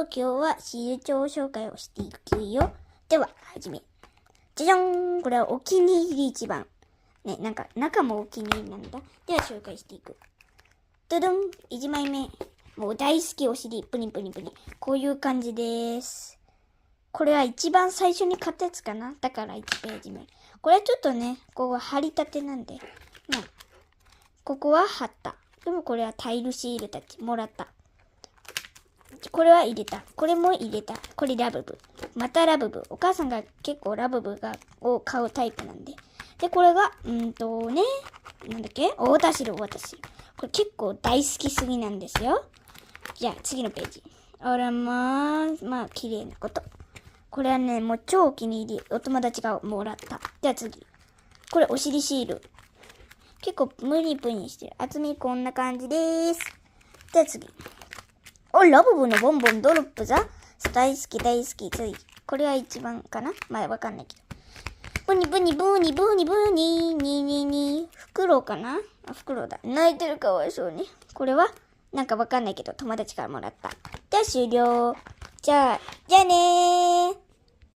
今日はシール帳紹介をしていくよ。では、はじめ。じゃじゃん。これはお気に入り一番。ね、なんか、中もお気に入りなんだ。では、紹介していく。ドドン。1枚目。もう大好きお尻。プニプニプニ。こういう感じです。これは一番最初に買ったやつかな。だから1ページ目。これはちょっとね、ここは貼りたてなんで。まあ、ここは貼った。でもこれはタイルシールたちもらった。これは入れた。これも入れた。これラブブ。またラブブ。お母さんが結構ラブブを買うタイプなんで。で、これが、なんだっけ大田代、私。これ結構大好きすぎなんですよ。じゃあ、次のページ。あらまあ、綺麗なこと。これはね、もう超お気に入り。お友達がもらった。じゃあ次。これお尻シール。結構ムニプニしてる。厚みこんな感じです。じゃあ次。ラブブのボンボンドロップザ。大好き大好き。次。これは一番かなまあわかんないけど。ブニブニブニブニブニニニニ。フクロウかなフクロウだ。泣いてるかわいそうに。これはなんかわかんないけど友達からもらった。じゃあ終了。じゃあねー。